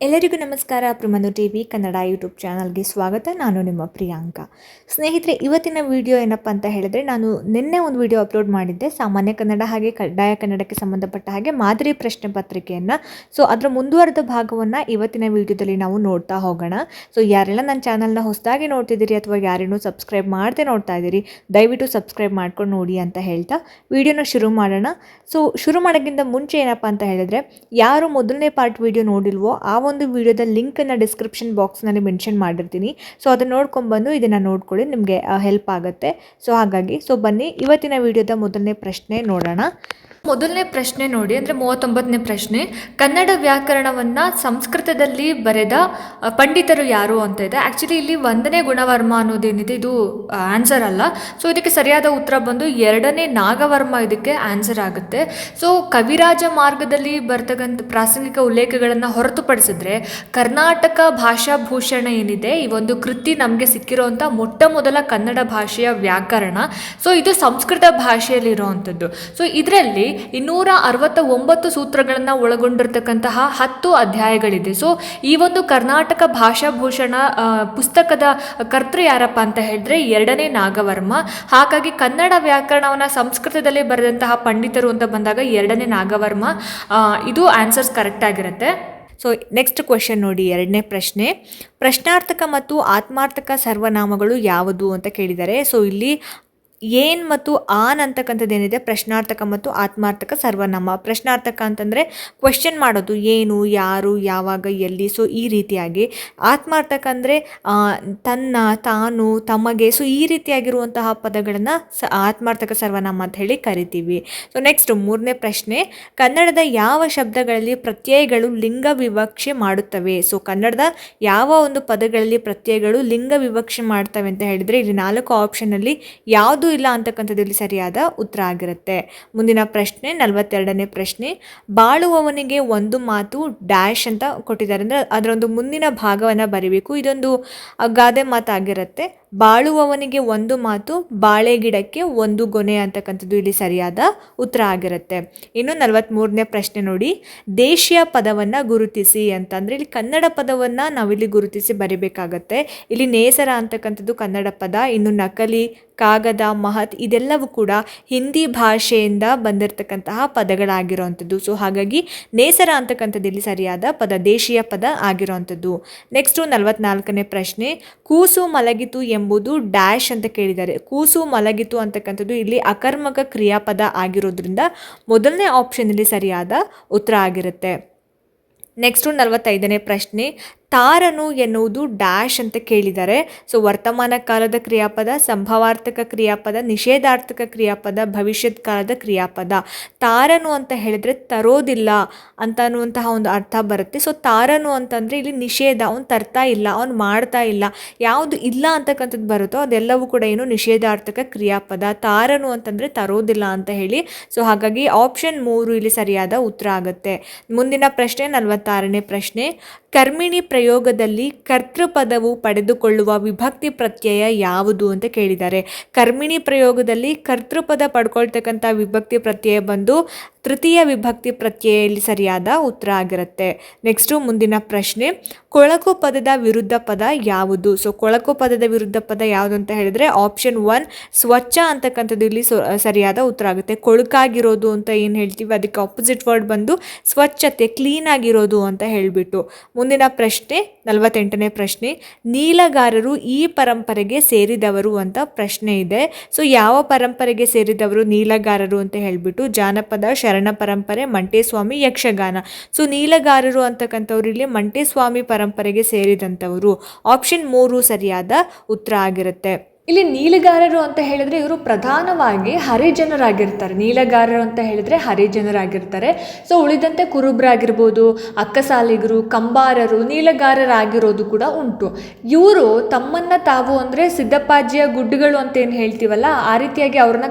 ಎಲ್ಲರಿಗೂ ನಮಸ್ಕಾರ. ಪ್ರಮನು TV Kannada YouTube ಚಾನಲ್ಗೆ ಸ್ವಾಗತ. ನಾನು ನಿಮ್ಮ ಪ್ರಿಯಾಂಕಾ. ಸ್ನೇಹಿತರೆ, ಇವತ್ತಿನ ವಿಡಿಯೋ ಏನಪ್ಪ ಅಂತ ಹೇಳಿದ್ರೆ, ನಾನು ನಿನ್ನೆ ಒಂದು ವಿಡಿಯೋ ಅಪ್ಲೋಡ್ ಮಾಡಿದ್ದೆ, ಸಾಮಾನ್ಯ ಕನ್ನಡ ಹಾಗೆ ಕಡ್ಡಾಯ ಕನ್ನಡಕ್ಕೆ ಸಂಬಂಧಪಟ್ಟ ಹಾಗೆ ಮಾದರಿ ಪ್ರಶ್ನೆ ಪತ್ರಿಕೆಯನ್ನು. ಸೊ ಅದರ ಮುಂದುವರೆದ ಭಾಗವನ್ನು ಇವತ್ತಿನ ವಿಡಿಯೋದಲ್ಲಿ ನಾವು ನೋಡ್ತಾ ಹೋಗೋಣ. ಸೊ ಯಾರೆಲ್ಲ ನನ್ನ ಚಾನಲ್ನ ಹೊಸದಾಗಿ ನೋಡ್ತಿದ್ದೀರಿ ಅಥವಾ ಯಾರೇನೂ ಸಬ್ಸ್ಕ್ರೈಬ್ ಮಾಡದೆ ನೋಡ್ತಾ ಇದ್ದೀರಿ, ದಯವಿಟ್ಟು ಸಬ್ಸ್ಕ್ರೈಬ್ ಮಾಡ್ಕೊಂಡು ನೋಡಿ ಅಂತ ಹೇಳ್ತಾ ವಿಡಿಯೋನ ಶುರು ಮಾಡೋಣ. ಸೊ ಶುರು ಮಾಡೋಕ್ಕಿಂತ ಮುಂಚೆ ಏನಪ್ಪ ಅಂತ ಹೇಳಿದ್ರೆ, ಯಾರು ಮೊದಲನೇ ಪಾರ್ಟ್ ವಿಡಿಯೋ ನೋಡಿಲ್ವೋ ಆ ಒಂದು ವಿಡಿಯೋದ ಲಿಂಕನ್ನು ಡಿಸ್ಕ್ರಿಪ್ಷನ್ ಬಾಕ್ಸ್ನಲ್ಲಿ ಮೆನ್ಷನ್ ಮಾಡಿರ್ತೀನಿ. ಸೊ ಅದನ್ನು ನೋಡ್ಕೊಂಡ್ಬಂದು ಇದನ್ನು ನೋಡ್ಕೊಳ್ಳಿ, ನಿಮಗೆ ಹೆಲ್ಪ್ ಆಗುತ್ತೆ. ಸೊ ಹಾಗಾಗಿ ಬನ್ನಿ ಇವತ್ತಿನ ವಿಡಿಯೋದ ಮೊದಲನೇ ಪ್ರಶ್ನೆ ನೋಡೋಣ. ಮೊದಲನೇ ಪ್ರಶ್ನೆ ನೋಡಿ, ಅಂದರೆ 39ನೇ ಪ್ರಶ್ನೆ. ಕನ್ನಡ ವ್ಯಾಕರಣವನ್ನು ಸಂಸ್ಕೃತದಲ್ಲಿ ಬರೆದ ಪಂಡಿತರು ಯಾರು ಅಂತ ಇದೆ. ಆ್ಯಕ್ಚುಲಿ ಇಲ್ಲಿ 1ನೇ ಗುಣವರ್ಮ ಅನ್ನೋದೇನಿದೆ ಇದು ಆನ್ಸರ್ ಅಲ್ಲ. ಸೊ ಇದಕ್ಕೆ ಸರಿಯಾದ ಉತ್ತರ ಬಂದು 2ನೇ ನಾಗವರ್ಮ ಇದಕ್ಕೆ ಆನ್ಸರ್ ಆಗುತ್ತೆ. ಸೊ ಕವಿರಾಜ ಮಾರ್ಗದಲ್ಲಿ ಬರ್ತಕ್ಕಂಥ ಪ್ರಾಸಂಗಿಕ ಉಲ್ಲೇಖಗಳನ್ನು ಹೊರತುಪಡಿಸಿದ್ರೆ ಕರ್ನಾಟಕ ಭಾಷಾಭೂಷಣ ಏನಿದೆ, ಈ ಒಂದು ಕೃತಿ ನಮಗೆ ಸಿಕ್ಕಿರೋಂಥ ಮೊಟ್ಟ ಮೊದಲ ಕನ್ನಡ ಭಾಷೆಯ ವ್ಯಾಕರಣ. ಸೊ ಇದು ಸಂಸ್ಕೃತ ಭಾಷೆಯಲ್ಲಿರುವಂಥದ್ದು. ಸೊ ಇದರಲ್ಲಿ 269 ಸೂತ್ರಗಳನ್ನು ಒಳಗೊಂಡಿರ್ತಕ್ಕಂತಹ 10 ಅಧ್ಯಾಯಗಳಿದೆ. ಸೊ ಈ ಒಂದು ಕರ್ನಾಟಕ ಭಾಷಾಭೂಷಣ ಪುಸ್ತಕದ ಕರ್ತೃ ಯಾರಪ್ಪ ಅಂತ ಹೇಳಿದ್ರೆ 2ನೇ ನಾಗವರ್ಮ. ಹಾಗಾಗಿ ಕನ್ನಡ ವ್ಯಾಕರಣವನ್ನು ಸಂಸ್ಕೃತದಲ್ಲಿ ಬರೆದಂತಹ ಪಂಡಿತರು ಅಂತ ಬಂದಾಗ 2ನೇ ನಾಗವರ್ಮ. ಇದು ಆನ್ಸರ್ಸ್ ಕರೆಕ್ಟ್ ಆಗಿರುತ್ತೆ. ಸೊ ನೆಕ್ಸ್ಟ್ ಕ್ವೆಶನ್ ನೋಡಿ, 2ನೇ ಪ್ರಶ್ನೆ. ಪ್ರಶ್ನಾರ್ಥಕ ಮತ್ತು ಆತ್ಮಾರ್ಥಕ ಸರ್ವನಾಮಗಳು ಯಾವುದು ಅಂತ ಕೇಳಿದ್ದಾರೆ. ಸೊ ಇಲ್ಲಿ ಏನ್ ಮತ್ತು ಆನ್ ಅಂತಕ್ಕಂಥದ್ದೇನಿದೆ, ಪ್ರಶ್ನಾರ್ಥಕ ಮತ್ತು ಆತ್ಮಾರ್ಥಕ ಸರ್ವನಾಮ. ಪ್ರಶ್ನಾರ್ಥಕ ಅಂತಂದರೆ ಕ್ವೆಶ್ಚನ್ ಮಾಡೋದು, ಏನು, ಯಾರು, ಯಾವಾಗ, ಎಲ್ಲಿ. ಸೊ ಈ ರೀತಿಯಾಗಿ. ಆತ್ಮಾರ್ಥಕ ಅಂದರೆ ತನ್ನ, ತಾನು, ತಮಗೆ. ಸೊ ಈ ರೀತಿಯಾಗಿರುವಂತಹ ಪದಗಳನ್ನು ಆತ್ಮಾರ್ಥಕ ಸರ್ವನಾಮ ಅಂತ ಹೇಳಿ ಕರಿತೀವಿ. ಸೊ ನೆಕ್ಸ್ಟ್ 3ನೇ ಪ್ರಶ್ನೆ. ಕನ್ನಡದ ಯಾವ ಶಬ್ದಗಳಲ್ಲಿ ಪ್ರತ್ಯಯಗಳು ಲಿಂಗ ವಿವಕ್ಷೆ ಮಾಡುತ್ತವೆ? ಸೊ ಕನ್ನಡದ ಯಾವ ಒಂದು ಪದಗಳಲ್ಲಿ ಪ್ರತ್ಯಯಗಳು ಲಿಂಗ ವಿವಕ್ಷೆ ಮಾಡ್ತವೆ ಅಂತ ಹೇಳಿದರೆ ಇಲ್ಲಿ 4 ಆಪ್ಷನಲ್ಲಿ ಯಾವುದು ಇಲ್ಲ ಅಂತಕ್ಕಂಥದ್ದಲ್ಲಿ ಸರಿಯಾದ ಉತ್ತರ ಆಗಿರುತ್ತೆ. ಮುಂದಿನ ಪ್ರಶ್ನೆ 42ನೇ ಪ್ರಶ್ನೆ. ಬಾಳುವವನಿಗೆ ಒಂದು ಮಾತು ಡ್ಯಾಶ್ ಅಂತ ಕೊಟ್ಟಿದ್ದಾರೆ, ಅಂದರೆ ಅದರೊಂದು ಮುಂದಿನ ಭಾಗವನ್ನು ಬರೀಬೇಕು. ಇದೊಂದು ಗಾದೆ ಮಾತಾಗಿರುತ್ತೆ. ಬಾಳುವವನಿಗೆ ಒಂದು ಮಾತು, ಬಾಳೆ ಗಿಡಕ್ಕೆ ಒಂದು ಗೊನೆ ಅಂತಕ್ಕಂಥದ್ದು ಇಲ್ಲಿ ಸರಿಯಾದ ಉತ್ತರ ಆಗಿರುತ್ತೆ. ಇನ್ನು 43ನೇ ಪ್ರಶ್ನೆ ನೋಡಿ. ದೇಶೀಯ ಪದವನ್ನು ಗುರುತಿಸಿ ಅಂತಂದರೆ ಇಲ್ಲಿ ಕನ್ನಡ ಪದವನ್ನು ನಾವಿಲ್ಲಿ ಗುರುತಿಸಿ ಬರೀಬೇಕಾಗತ್ತೆ. ಇಲ್ಲಿ ನೇಸರ ಅಂತಕ್ಕಂಥದ್ದು ಕನ್ನಡ ಪದ. ಇನ್ನು ನಕಲಿ, ಕಾಗದ, ಮಹತ್ ಇದೆಲ್ಲವೂ ಕೂಡ ಹಿಂದಿ ಭಾಷೆಯಿಂದ ಬಂದಿರತಕ್ಕಂತಹ ಪದಗಳಾಗಿರುವಂಥದ್ದು. ಸೊ ಹಾಗಾಗಿ ನೇಸರ ಅಂತಕ್ಕಂಥದ್ದು ಇಲ್ಲಿ ಸರಿಯಾದ ಪದ, ದೇಶೀಯ ಪದ ಆಗಿರುವಂಥದ್ದು. ನೆಕ್ಸ್ಟು 44ನೇ ಪ್ರಶ್ನೆ. ಕೂಸು ಮಲಗಿತು ಎಂಬುದು ಡ್ಯಾಶ್ ಅಂತ ಕೇಳಿದ್ದಾರೆ. ಕೂಸು ಮಲಗಿತು ಅಂತಕ್ಕಂಥದ್ದು ಇಲ್ಲಿ ಅಕರ್ಮಕ ಕ್ರಿಯಾಪದ ಆಗಿರೋದ್ರಿಂದ ಮೊದಲನೇ ಆಪ್ಷನ್ ಇಲ್ಲಿ ಸರಿಯಾದ ಉತ್ತರ ಆಗಿರುತ್ತೆ. ನೆಕ್ಸ್ಟು 45ನೇ ಪ್ರಶ್ನೆ. ತಾರನು ಎನ್ನುವುದು ಡ್ಯಾಶ್ ಅಂತ ಕೇಳಿದ್ದಾರೆ. ಸೊ ವರ್ತಮಾನ ಕಾಲದ ಕ್ರಿಯಾಪದ, ಸಂಭವಾರ್ಥಕ ಕ್ರಿಯಾಪದ, ನಿಷೇಧಾರ್ಥಕ ಕ್ರಿಯಾಪದ, ಭವಿಷ್ಯತ್ ಕಾಲದ ಕ್ರಿಯಾಪದ. ತಾರನು ಅಂತ ಹೇಳಿದ್ರೆ ತರೋದಿಲ್ಲ ಅಂತ ಅನ್ನುವಂತಹ ಒಂದು ಅರ್ಥ ಬರುತ್ತೆ. ಸೊ ತಾರನು ಅಂತಂದರೆ ಇಲ್ಲಿ ನಿಷೇಧ, ಅವನು ತರ್ತಾ ಇಲ್ಲ, ಅವನು ಮಾಡ್ತಾ ಇಲ್ಲ, ಯಾವುದು ಇಲ್ಲ ಅಂತಕ್ಕಂಥದ್ದು ಬರುತ್ತೋ ಅದೆಲ್ಲವೂ ಕೂಡ ಏನು ನಿಷೇಧಾರ್ಥಕ ಕ್ರಿಯಾಪದ. ತಾರನು ಅಂತಂದರೆ ತರೋದಿಲ್ಲ ಅಂತ ಹೇಳಿ. ಸೊ ಹಾಗಾಗಿ ಆಪ್ಷನ್ 3 ಇಲ್ಲಿ ಸರಿಯಾದ ಉತ್ತರ ಆಗುತ್ತೆ. ಮುಂದಿನ ಪ್ರಶ್ನೆ 46ನೇ ಪ್ರಶ್ನೆ. ಕರ್ಮಿಣಿ ಪ್ರಯೋಗದಲ್ಲಿ ಕರ್ತೃಪದವು ಪಡೆದುಕೊಳ್ಳುವ ವಿಭಕ್ತಿ ಪ್ರತ್ಯಯ ಯಾವುದು ಅಂತ ಕೇಳಿದ್ದಾರೆ. ಕರ್ಮಿಣಿ ಪ್ರಯೋಗದಲ್ಲಿ ಕರ್ತೃಪದ ಪಡ್ಕೊಳ್ತಕ್ಕಂಥ ವಿಭಕ್ತಿ ಪ್ರತ್ಯಯ ಬಂದು ತೃತೀಯ ವಿಭಕ್ತಿ ಪ್ರತ್ಯಯ ಇಲ್ಲಿ ಸರಿಯಾದ ಉತ್ತರ ಆಗಿರುತ್ತೆ. ನೆಕ್ಸ್ಟು ಮುಂದಿನ ಪ್ರಶ್ನೆ. ಕೊಳಕು ಪದದ ವಿರುದ್ಧ ಪದ ಯಾವುದು? ಸೊ ಕೊಳಕು ಪದದ ವಿರುದ್ಧ ಪದ ಯಾವುದು ಅಂತ ಹೇಳಿದ್ರೆ ಆಪ್ಷನ್ 1 ಸ್ವಚ್ಛ ಅಂತಕ್ಕಂಥದ್ದು ಇಲ್ಲಿ ಸರಿಯಾದ ಉತ್ತರ ಆಗುತ್ತೆ. ಕೊಳಕಾಗಿರೋದು ಅಂತ ಏನು ಹೇಳ್ತೀವಿ ಅದಕ್ಕೆ ಆಪೋಸಿಟ್ ವರ್ಡ್ ಬಂದು ಸ್ವಚ್ಛತೆ, ಕ್ಲೀನ್ ಆಗಿರೋದು ಅಂತ ಹೇಳಿಬಿಟ್ಟು. ಮುಂದಿನ ಪ್ರಶ್ನೆ 48ನೇ ಪ್ರಶ್ನೆ. ನೀಲಗಾರರು ಈ ಪರಂಪರೆಗೆ ಸೇರಿದವರು ಅಂತ ಪ್ರಶ್ನೆ ಇದೆ. ಸೊ ಯಾವ ಪರಂಪರೆಗೆ ಸೇರಿದವರು ನೀಲಗಾರರು ಅಂತ ಹೇಳಿಬಿಟ್ಟು ಜಾನಪದ, ಶರಣ ಪರಂಪರೆ, ಮಂಟೇಸ್ವಾಮಿ, ಯಕ್ಷಗಾನ. ಸೊ ನೀಲಗಾರರು ಅಂತಕ್ಕಂಥವ್ರು ಇಲ್ಲಿ ಮಂಟೇಸ್ವಾಮಿ ಪರಂಪರೆಗೆ ಸೇರಿದಂಥವರು. ಆಪ್ಷನ್ 3 ಸರಿಯಾದ ಉತ್ತರ ಆಗಿರುತ್ತೆ. ಇಲ್ಲಿ ನೀಲಗಾರರು ಅಂತ ಹೇಳಿದ್ರೆ ಇವರು ಪ್ರಧಾನವಾಗಿ ಹರಿಜನರಾಗಿರ್ತಾರೆ. ನೀಲಗಾರರು ಅಂತ ಹೇಳಿದ್ರೆ ಹರಿಜನರಾಗಿರ್ತಾರೆ. ಸೊ ಉಳಿದಂತೆ ಕುರುಬ್ರಾಗಿರ್ಬೋದು, ಅಕ್ಕಸಾಲಿಗರು, ಕಂಬಾರರು ನೀಲಗಾರರಾಗಿರೋದು ಕೂಡ ಉಂಟು. ಇವರು ತಮ್ಮನ್ನು ತಾವು ಅಂದರೆ ಸಿದ್ದಪ್ಪಾಜಿಯ ಗುಡ್ಡುಗಳು ಅಂತ ಏನು ಹೇಳ್ತೀವಲ್ಲ ಆ ರೀತಿಯಾಗಿ ಅವ್ರನ್ನ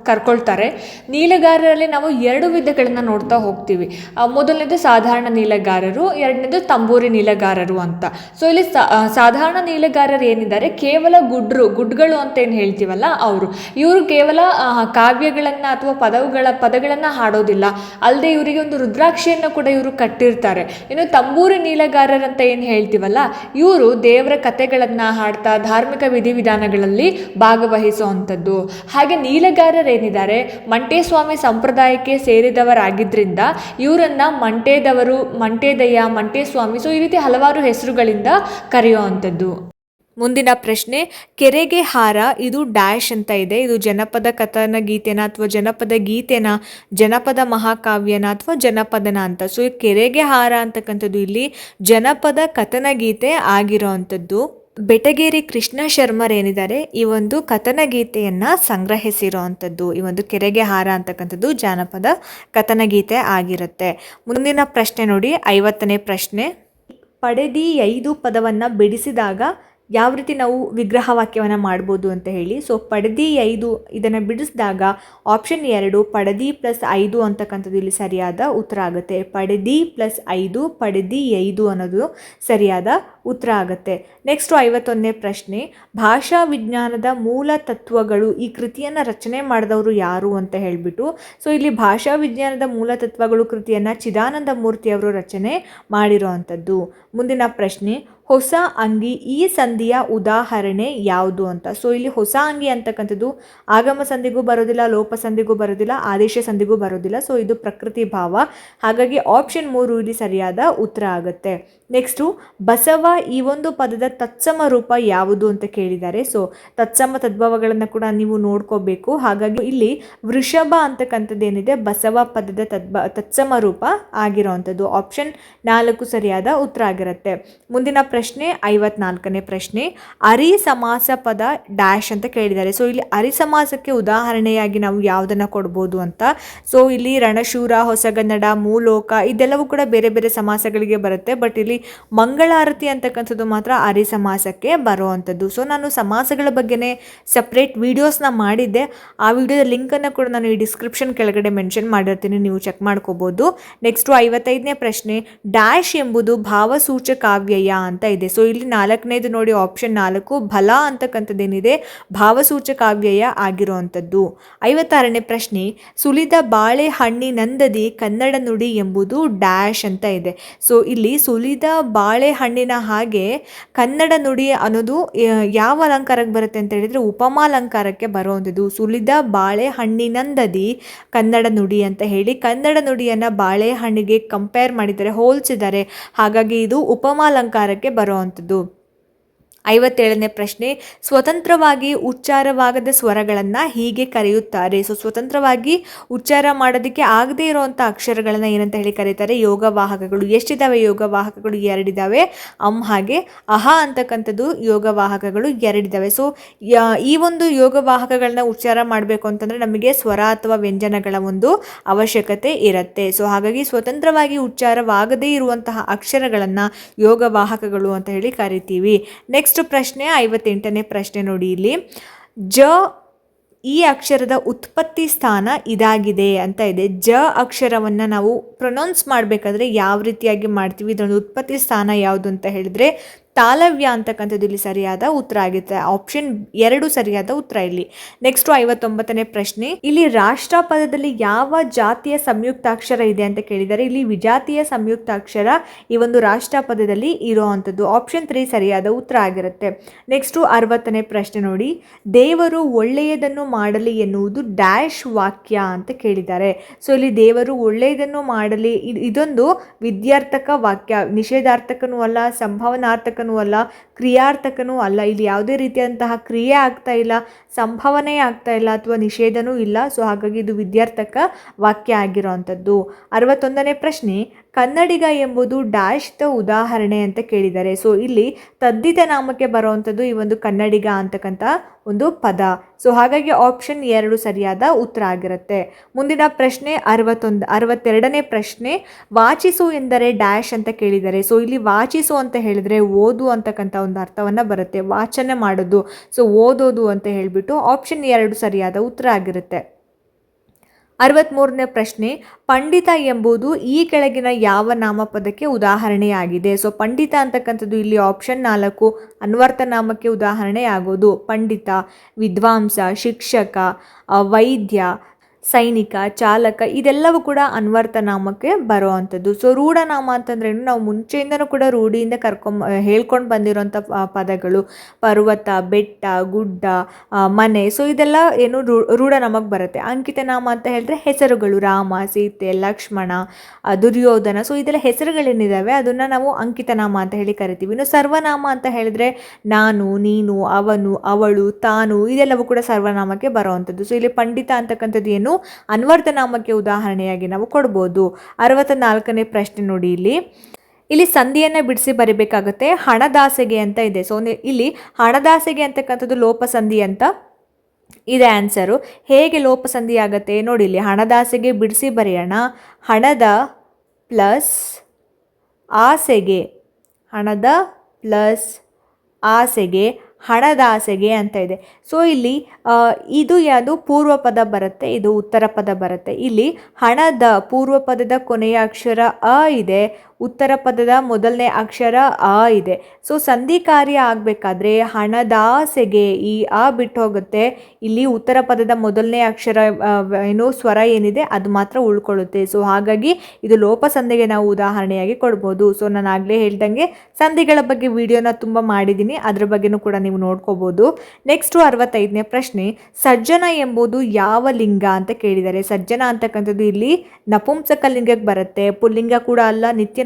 ಕರ್ಕೊಳ್ತಾರೆ. ನೀಲಗಾರರಲ್ಲಿ ನಾವು 2 ವಿಧಗಳನ್ನು ನೋಡ್ತಾ ಹೋಗ್ತೀವಿ. ಮೊದಲನೇದು ಸಾಧಾರಣ ನೀಲಗಾರರು, ಎರಡನೇದು ತಂಬೂರಿ ನೀಲಗಾರರು ಅಂತ. ಸೊ ಇಲ್ಲಿ ಸಾಧಾರಣ ನೀಲಗಾರರು ಏನಿದ್ದಾರೆ ಕೇವಲ ಗುಡ್ರು ಗುಡ್ಗಳು ಅಂತ ಏನು ಹೇಳ್ತೀವಲ್ಲ ಇವರು ಕೇವಲ ಕಾವ್ಯಗಳನ್ನು ಅಥವಾ ಪದಗಳನ್ನು ಹಾಡೋದಿಲ್ಲ, ಅಲ್ಲದೆ ಇವರಿಗೆ ಒಂದು ರುದ್ರಾಕ್ಷಿಯನ್ನು ಕೂಡ ಇವರು ಕಟ್ಟಿರ್ತಾರೆ. ಇನ್ನು ತಂಬೂರಿ ನೀಲಗಾರರಂತ ಏನು ಹೇಳ್ತೀವಲ್ಲ, ಇವರು ದೇವರ ಕಥೆಗಳನ್ನು ಹಾಡ್ತಾ ಧಾರ್ಮಿಕ ವಿಧಿವಿಧಾನಗಳಲ್ಲಿ ಭಾಗವಹಿಸುವಂಥದ್ದು. ಹಾಗೆ ನೀಲಗಾರರೇನಿದ್ದಾರೆ ಮಂಟೇಸ್ವಾಮಿ ಸಂಪ್ರದಾಯಕ್ಕೆ ಸೇರಿದವರಾಗಿದ್ದರಿಂದ ಇವರನ್ನ ಮಂಟೇದವರು, ಮಂಟೇದಯ್ಯ, ಮಂಟೇಸ್ವಾಮಿ, ಸೊ ಈ ರೀತಿ ಹಲವಾರು ಹೆಸರುಗಳಿಂದ ಕರೆಯುವಂಥದ್ದು. ಮುಂದಿನ ಪ್ರಶ್ನೆ, ಕೆರೆಗೆ ಹಾರ ಇದು ಡ್ಯಾಶ್ ಅಂತ ಇದೆ. ಇದು ಜನಪದ ಕಥನ ಗೀತೆನ ಅಥವಾ ಜನಪದ ಗೀತೆನ, ಜನಪದ ಮಹಾಕಾವ್ಯನ ಅಥವಾ ಜನಪದನ ಅಂತ. ಸೊ ಈ ಕೆರೆಗೆ ಹಾರ ಅಂತಕ್ಕಂಥದ್ದು ಇಲ್ಲಿ ಜನಪದ ಕಥನ ಗೀತೆ ಆಗಿರೋವಂಥದ್ದು. ಬೆಟಗೇರಿ ಕೃಷ್ಣ ಶರ್ಮರೇನಿದ್ದಾರೆ ಈ ಒಂದು ಕಥನ ಗೀತೆಯನ್ನು ಸಂಗ್ರಹಿಸಿರೋವಂಥದ್ದು. ಈ ಒಂದು ಕೆರೆಗೆ ಹಾರ ಅಂತಕ್ಕಂಥದ್ದು ಜಾನಪದ ಕಥನ ಗೀತೆ ಆಗಿರುತ್ತೆ. ಮುಂದಿನ ಪ್ರಶ್ನೆ ನೋಡಿ, 50ನೇ ಪ್ರಶ್ನೆ. ಪಡೆದಿ 5 ಪದವನ್ನು ಬಿಡಿಸಿದಾಗ ಯಾವ ರೀತಿ ನಾವು ವಿಗ್ರಹ ವಾಕ್ಯವನ್ನು ಮಾಡ್ಬೋದು ಅಂತ ಹೇಳಿ. ಸೊ ಪಡೆದಿ 5 ಇದನ್ನು ಬಿಡಿಸಿದಾಗ ಆಪ್ಷನ್ 2 ಪಡೆದಿ +5 ಅಂತಕ್ಕಂಥದ್ದು ಇಲ್ಲಿ ಸರಿಯಾದ ಉತ್ತರ ಆಗುತ್ತೆ. ಪಡೆದಿ +5 ಪಡೆದಿ 5 ಅನ್ನೋದು ಸರಿಯಾದ ಉತ್ತರ ಆಗುತ್ತೆ. ನೆಕ್ಸ್ಟು 51ನೇ ಪ್ರಶ್ನೆ, ಭಾಷಾ ವಿಜ್ಞಾನದ ಮೂಲ ತತ್ವಗಳು, ಈ ಕೃತಿಯನ್ನು ರಚನೆ ಮಾಡಿದವರು ಯಾರು ಅಂತ ಹೇಳಿಬಿಟ್ಟು. ಸೊ ಇಲ್ಲಿ ಭಾಷಾ ವಿಜ್ಞಾನದ ಮೂಲ ತತ್ವಗಳು ಕೃತಿಯನ್ನು ಚಿದಾನಂದ ಮೂರ್ತಿಯವರು ರಚನೆ ಮಾಡಿರೋ ಅಂಥದ್ದು. ಮುಂದಿನ ಪ್ರಶ್ನೆ, ಹೊಸ ಅಂಗಿ ಈ ಸಂಧಿಯ ಉದಾಹರಣೆ ಯಾವುದು ಅಂತ. ಸೊ ಇಲ್ಲಿ ಹೊಸ ಅಂಗಿ ಅಂತಕ್ಕಂಥದ್ದು ಆಗಮ ಸಂಧಿಗೂ ಬರೋದಿಲ್ಲ, ಲೋಪ ಸಂಧಿಗೂ ಬರೋದಿಲ್ಲ, ಆದೇಶ ಸಂಧಿಗೂ ಬರೋದಿಲ್ಲ. ಸೊ ಇದು ಪ್ರಕೃತಿ ಭಾವ. ಹಾಗಾಗಿ ಆಪ್ಷನ್ 3 ಇಲ್ಲಿ ಸರಿಯಾದ ಉತ್ತರ ಆಗುತ್ತೆ. ನೆಕ್ಸ್ಟು, ಬಸವ ಈ ಒಂದು ಪದದ ತತ್ಸಮ ರೂಪ ಯಾವುದು ಅಂತ ಕೇಳಿದ್ದಾರೆ. ಸೊ ತತ್ಸಮ ತದ್ಭವಗಳನ್ನು ಕೂಡ ನೀವು ನೋಡ್ಕೋಬೇಕು. ಹಾಗಾಗಿ ಇಲ್ಲಿ ವೃಷಭ ಅಂತಕ್ಕಂಥದ್ದು ಏನಿದೆ ಬಸವ ಪದದ ತತ್ಸಮ ರೂಪ ಆಗಿರೋವಂಥದ್ದು. ಆಪ್ಷನ್ 4 ಸರಿಯಾದ ಉತ್ತರ ಆಗಿರುತ್ತೆ. ಮುಂದಿನ ಪ್ರಶ್ನೆ 54ನೇ ಪ್ರಶ್ನೆ, ಅರಿ ಸಮಾಸ ಪದ ಡ್ಯಾಶ್ ಅಂತ ಕೇಳಿದ್ದಾರೆ. ಸೊ ಇಲ್ಲಿ ಅರಿ ಸಮಾಸಕ್ಕೆ ಉದಾಹರಣೆಯಾಗಿ ನಾವು ಯಾವುದನ್ನು ಕೊಡ್ಬೋದು ಅಂತ. ಸೊ ಇಲ್ಲಿ ರಣಶೂರ, ಹೊಸಗನ್ನಡ, ಮೂಲೋಕ ಇದೆಲ್ಲವೂ ಕೂಡ ಬೇರೆ ಬೇರೆ ಸಮಾಸಗಳಿಗೆ ಬರುತ್ತೆ. ಬಟ್ ಇಲ್ಲಿ ಮಂಗಳಾರತಿ ಅಂತಕ್ಕಂಥದ್ದು ಮಾತ್ರ ಅರಿ ಸಮಾಸಕ್ಕೆ ಬರುವಂಥದ್ದು. ಸೊ ನಾನು ಸಮಾಸಗಳ ಬಗ್ಗೆನೇ ಸಪ್ರೇಟ್ ವಿಡಿಯೋಸ್ನ ಮಾಡಿದ್ದೆ. ಆ ವಿಡಿಯೋದ ಲಿಂಕನ್ನು ಕೂಡ ನಾನು ಈ ಡಿಸ್ಕ್ರಿಪ್ಷನ್ ಕೆಳಗಡೆ ಮೆನ್ಷನ್ ಮಾಡಿರ್ತೀನಿ, ನೀವು ಚೆಕ್ ಮಾಡ್ಕೋಬೋದು. ನೆಕ್ಸ್ಟು 55ನೇ ಪ್ರಶ್ನೆ, ಡ್ಯಾಶ್ ಎಂಬುದು ಭಾವಸೂಚಕಾವ್ಯಯ ಅಂತ ಇದೆ. ಸೊ ಇಲ್ಲಿ 4ನೇದು ನೋಡಿ, ಆಪ್ಷನ್ 4 ಫಲ ಅಂತಕ್ಕಂಥದ್ದೇನಿದೆ ಭಾವಸೂಚಕಾವ್ಯಯ ಆಗಿರುವಂಥದ್ದು. 56ನೇ ಪ್ರಶ್ನೆ, ಸುಲಿದ ಬಾಳೆಹಣ್ಣಿನಂದದಿ ಕನ್ನಡ ನುಡಿ ಎಂಬುದು ಡ್ಯಾಶ್ ಅಂತ ಇದೆ. ಸೊ ಇಲ್ಲಿ ಸುಲಿದ ಬಾಳೆಹಣ್ಣಿನ ಹಾಗೆ ಕನ್ನಡ ನುಡಿ ಅನ್ನೋದು ಯಾವ ಅಲಂಕಾರಕ್ಕೆ ಬರುತ್ತೆ ಅಂತ ಹೇಳಿದರೆ ಉಪಮಾಲಂಕಾರಕ್ಕೆ ಬರುವಂಥದ್ದು. ಸುಲಿದ ಬಾಳೆಹಣ್ಣಿನಂದದಿ ಕನ್ನಡ ನುಡಿ ಅಂತ ಹೇಳಿ ಕನ್ನಡ ನುಡಿಯನ್ನು ಬಾಳೆಹಣ್ಣಿಗೆ ಕಂಪೇರ್ ಮಾಡಿದ್ದಾರೆ, ಹೋಲಿಸಿದ್ದಾರೆ. ಹಾಗಾಗಿ ಇದು ಉಪಮಾಲಂಕಾರಕ್ಕೆ ಬರುವಂಥದ್ದು. 57ನೇ ಪ್ರಶ್ನೆ, ಸ್ವತಂತ್ರವಾಗಿ ಉಚ್ಚಾರವಾಗದ ಸ್ವರಗಳನ್ನು ಹೀಗೆ ಕರೆಯುತ್ತಾರೆ. ಸೊ ಸ್ವತಂತ್ರವಾಗಿ ಉಚ್ಚಾರ ಮಾಡೋದಕ್ಕೆ ಆಗದೇ ಇರುವಂಥ ಅಕ್ಷರಗಳನ್ನು ಏನಂತ ಹೇಳಿ ಕರೀತಾರೆ? ಯೋಗವಾಹಕಗಳು. ಎಷ್ಟಿದ್ದಾವೆ ಯೋಗವಾಹಕಗಳು? 2 ಇದ್ದಾವೆ. ಹಾಗೆ ಅಹ ಅಂತಕ್ಕಂಥದ್ದು ಯೋಗವಾಹಕಗಳು 2 ಇದ್ದಾವೆ. ಸೊ ಈ ಒಂದು ಯೋಗವಾಹಕಗಳನ್ನ ಉಚ್ಚಾರ ಮಾಡಬೇಕು ಅಂತಂದರೆ ನಮಗೆ ಸ್ವರ ಅಥವಾ ವ್ಯಂಜನಗಳ ಒಂದು ಅವಶ್ಯಕತೆ ಇರುತ್ತೆ. ಸೊ ಹಾಗಾಗಿ ಸ್ವತಂತ್ರವಾಗಿ ಉಚ್ಚಾರವಾಗದೇ ಇರುವಂತಹ ಅಕ್ಷರಗಳನ್ನು ಯೋಗವಾಹಕಗಳು ಅಂತ ಹೇಳಿ ಕರಿತೀವಿ. ನೆಕ್ಸ್ಟ್ ಪ್ರಶ್ನೆ 58ನೇ ಪ್ರಶ್ನೆ ನೋಡಿ, ಇಲ್ಲಿ ಜ ಈ ಅಕ್ಷರದ ಉತ್ಪತ್ತಿ ಸ್ಥಾನ ಇದಾಗಿದೆ ಅಂತ ಇದೆ. ಜ ಅಕ್ಷರವನ್ನು ನಾವು ಪ್ರೊನೌನ್ಸ್ ಮಾಡಬೇಕಾದ್ರೆ ಯಾವ ರೀತಿಯಾಗಿ ಮಾಡ್ತೀವಿ? ಇದೊಂದು ಉತ್ಪತ್ತಿ ಸ್ಥಾನ ಯಾವುದು ಅಂತ ಹೇಳಿದ್ರೆ ತಾಲವ್ಯ ಅಂತಕ್ಕಂಥದ್ದು ಇಲ್ಲಿ ಸರಿಯಾದ ಉತ್ತರ ಆಗುತ್ತೆ. ಆಪ್ಷನ್ 2 ಸರಿಯಾದ ಉತ್ತರ ಇಲ್ಲಿ. ನೆಕ್ಸ್ಟ್ 59ನೇ ಪ್ರಶ್ನೆ, ಇಲ್ಲಿ ರಾಷ್ಟ್ರ ಪದದಲ್ಲಿ ಯಾವ ಜಾತಿಯ ಸಂಯುಕ್ತಾಕ್ಷರ ಇದೆ ಅಂತ ಕೇಳಿದ್ದಾರೆ. ಇಲ್ಲಿ ವಿಜಾತಿಯ ಸಂಯುಕ್ತಾಕ್ಷರ ಈ ಒಂದು ರಾಷ್ಟ್ರ ಪದದಲ್ಲಿ ಇರುವಂಥದ್ದು. ಆಪ್ಷನ್ 3 ಸರಿಯಾದ ಉತ್ತರ ಆಗಿರುತ್ತೆ. ನೆಕ್ಸ್ಟು 60ನೇ ಪ್ರಶ್ನೆ ನೋಡಿ, ದೇವರು ಒಳ್ಳೆಯದನ್ನು ಮಾಡಲಿ ಎನ್ನುವುದು ಡ್ಯಾಶ್ ವಾಕ್ಯ ಅಂತ ಕೇಳಿದ್ದಾರೆ. ಸೊ ಇಲ್ಲಿ ದೇವರು ಒಳ್ಳೆಯದನ್ನು ಮಾಡಲಿ ಇದೊಂದು ವಿದ್ಯಾರ್ಥಕ ವಾಕ್ಯ, ನಿಷೇಧಾರ್ಥಕನೂ ಅಲ್ಲ, ಸಂಭಾವನಾರ್ಥಕ ಅಲ್ಲ, ಕ್ರಿಯಾರ್ಥಕನೂ ಅಲ್ಲ. ಇಲ್ಲಿ ಯಾವುದೇ ರೀತಿಯಂತಹ ಕ್ರಿಯೆ ಆಗ್ತಾ ಇಲ್ಲ, ಸಂಭಾವನೆ ಆಗ್ತಾ ಇಲ್ಲ ಅಥವಾ ನಿಷೇಧನೂ ಇಲ್ಲ. ಸೊ ಹಾಗಾಗಿ ಇದು ವಿದ್ಯಾರ್ಥಕ ವಾಕ್ಯ ಆಗಿರೋವಂಥದ್ದು. 61ನೇ ಪ್ರಶ್ನೆ, ಕನ್ನಡಿಗ ಎಂಬುದು ಡ್ಯಾಶ್ದ ಉದಾಹರಣೆ ಅಂತ ಕೇಳಿದ್ದಾರೆ. ಸೊ ಇಲ್ಲಿ ತದ್ದಿತ ನಾಮಕ್ಕೆ ಬರುವಂಥದ್ದು ಈ ಒಂದು ಕನ್ನಡಿಗ ಅಂತಕ್ಕಂಥ ಒಂದು ಪದ. ಸೊ ಹಾಗಾಗಿ ಆಪ್ಷನ್ 2 ಸರಿಯಾದ ಉತ್ತರ ಆಗಿರುತ್ತೆ. ಮುಂದಿನ ಪ್ರಶ್ನೆ 62ನೇ ಪ್ರಶ್ನೆ, ವಾಚಿಸು ಎಂದರೆ ಡ್ಯಾಶ್ ಅಂತ ಕೇಳಿದ್ದಾರೆ. ಸೊ ಇಲ್ಲಿ ವಾಚಿಸು ಅಂತ ಹೇಳಿದ್ರೆ ಓದು ಅಂತಕ್ಕಂಥ ಒಂದು ಅರ್ಥವನ್ನು ಬರುತ್ತೆ, ವಾಚನ ಮಾಡೋದು. ಸೊ ಓದೋದು ಅಂತ ಹೇಳಿಬಿಟ್ಟು ಆಪ್ಷನ್ 2 ಸರಿಯಾದ ಉತ್ತರ ಆಗಿರುತ್ತೆ. 63ನೇ ಪ್ರಶ್ನೆ, ಪಂಡಿತ ಎಂಬುದು ಈ ಕೆಳಗಿನ ಯಾವ ನಾಮಪದಕ್ಕೆ ಉದಾಹರಣೆಯಾಗಿದೆ? ಸೊ ಪಂಡಿತ ಅಂತಕ್ಕಂಥದ್ದು ಇಲ್ಲಿ ಆಪ್ಷನ್ 4 ಅನ್ವರ್ಥ ನಾಮಕ್ಕೆ ಉದಾಹರಣೆ ಆಗೋದು. ಪಂಡಿತ, ವಿದ್ವಾಂಸ, ಶಿಕ್ಷಕ, ವೈದ್ಯ, ಸೈನಿಕ, ಚಾಲಕ ಇದೆಲ್ಲವೂ ಕೂಡ ಅನ್ವರ್ಥ ನಾಮಕ್ಕೆ ಬರುವಂಥದ್ದು. ಸೊ ರೂಢನಾಮ ಅಂತಂದ್ರೇನು, ನಾವು ಮುಂಚೆಯಿಂದನೂ ಕೂಡ ರೂಢಿಯಿಂದ ಹೇಳ್ಕೊಂಡು ಬಂದಿರೋಂಥ ಪದಗಳು. ಪರ್ವತ, ಬೆಟ್ಟ, ಗುಡ್ಡ, ಮನೆ, ಸೊ ಇದೆಲ್ಲ ಏನು ರೂಢನಾಮಕ್ಕೆ ಬರುತ್ತೆ. ಅಂಕಿತ ನಾಮ ಅಂತ ಹೇಳಿದ್ರೆ ಹೆಸರುಗಳು, ರಾಮ, ಸೀತೆ, ಲಕ್ಷ್ಮಣ, ದುರ್ಯೋಧನ, ಸೊ ಇದೆಲ್ಲ ಹೆಸರುಗಳೇನಿದ್ದಾವೆ ಅದನ್ನು ನಾವು ಅಂಕಿತ ನಾಮ ಅಂತ ಹೇಳಿ ಕರಿತೀವಿ. ಇನ್ನು ಸರ್ವನಾಮ ಅಂತ ಹೇಳಿದ್ರೆ ನಾನು, ನೀನು, ಅವನು, ಅವಳು, ತಾನು ಇದೆಲ್ಲವೂ ಕೂಡ ಸರ್ವನಾಮಕ್ಕೆ ಬರುವಂಥದ್ದು. ಸೊ ಇಲ್ಲಿ ಪಂಡಿತ ಅಂತಕ್ಕಂಥದ್ದು ಏನು ಅನ್ವರ್ಥ ನಾಮಕ್ಕೆ ಉದಾಹರಣೆಯಾಗಿ ನಾವು ಕೊಡ್ಬೋದು. 64ನೇ ಪ್ರಶ್ನೆ ನೋಡಿ, ಇಲ್ಲಿ ಸಂಧಿಯನ್ನು ಬಿಡಿಸಿ ಬರಿಬೇಕಾಗುತ್ತೆ. ಹಣದಾಸೆಗೆ ಅಂತ ಇದೆ. ಸೊ ಇಲ್ಲಿ ಹಣದಾಸೆಗೆ ಅಂತಕ್ಕಂಥದ್ದು ಲೋಪಸಂಧಿ ಅಂತ ಇದೆ ಆನ್ಸರು. ಹೇಗೆ ಲೋಪಸಂಧಿ ಆಗುತ್ತೆ ನೋಡಿ, ಇಲ್ಲಿ ಹಣದಾಸೆಗೆ ಬಿಡಿಸಿ ಬರೆಯೋಣ. ಹಣದ ಪ್ಲಸ್ ಆಸೆಗೆ, ಹಣದ ಪ್ಲಸ್ ಆಸೆಗೆ ಹಣದಾಸೆಗೆ ಅಂತ ಇದೆ. ಸೊ ಇಲ್ಲಿ ಇದು ಯಾವುದು ಪೂರ್ವ ಪದ ಬರುತ್ತೆ, ಇದು ಉತ್ತರ ಪದ ಬರುತ್ತೆ. ಇಲ್ಲಿ ಹಣದ ಪೂರ್ವ ಪದದ ಕೊನೆಯ ಅಕ್ಷರ ಅ ಇದೆ, ಉತ್ತರ ಪದದ ಮೊದಲನೇ ಅಕ್ಷರ ಆ ಇದೆ. ಸೊ ಸಂಧಿ ಕಾರ್ಯ ಆಗಬೇಕಾದ್ರೆ ಹಣದಾಸೆಗೆ ಈ ಆ ಬಿಟ್ಟು ಹೋಗುತ್ತೆ. ಇಲ್ಲಿ ಉತ್ತರ ಪದದ ಮೊದಲನೇ ಅಕ್ಷರ ಏನು ಸ್ವರ ಏನಿದೆ ಅದು ಮಾತ್ರ ಉಳ್ಕೊಳ್ಳುತ್ತೆ. ಸೊ ಹಾಗಾಗಿ ಇದು ಲೋಪಸಂಧಿಗೆ ನಾವು ಉದಾಹರಣೆಯಾಗಿ ಕೊಡ್ಬೋದು. ಸೊ ನಾನು ಆಗಲೇ ಹೇಳ್ದಂಗೆ ಸಂಧಿಗಳ ಬಗ್ಗೆ ವಿಡಿಯೋನ ತುಂಬ ಮಾಡಿದ್ದೀನಿ, ಅದ್ರ ಬಗ್ಗೆನೂ ಕೂಡ ನೀವು ನೋಡ್ಕೋಬೋದು. ನೆಕ್ಸ್ಟು 65ನೇ ಪ್ರಶ್ನೆ, ಸಜ್ಜನ ಎಂಬುದು ಯಾವ ಲಿಂಗ ಅಂತ ಕೇಳಿದ್ದಾರೆ. ಸಜ್ಜನ ಅಂತಕ್ಕಂಥದ್ದು ಇಲ್ಲಿ ನಪುಂಸಕ ಲಿಂಗಕ್ಕೆ ಬರುತ್ತೆ. ಪುಲ್ಲಿಂಗ ಕೂಡ ಅಲ್ಲ, ನಿತ್ಯ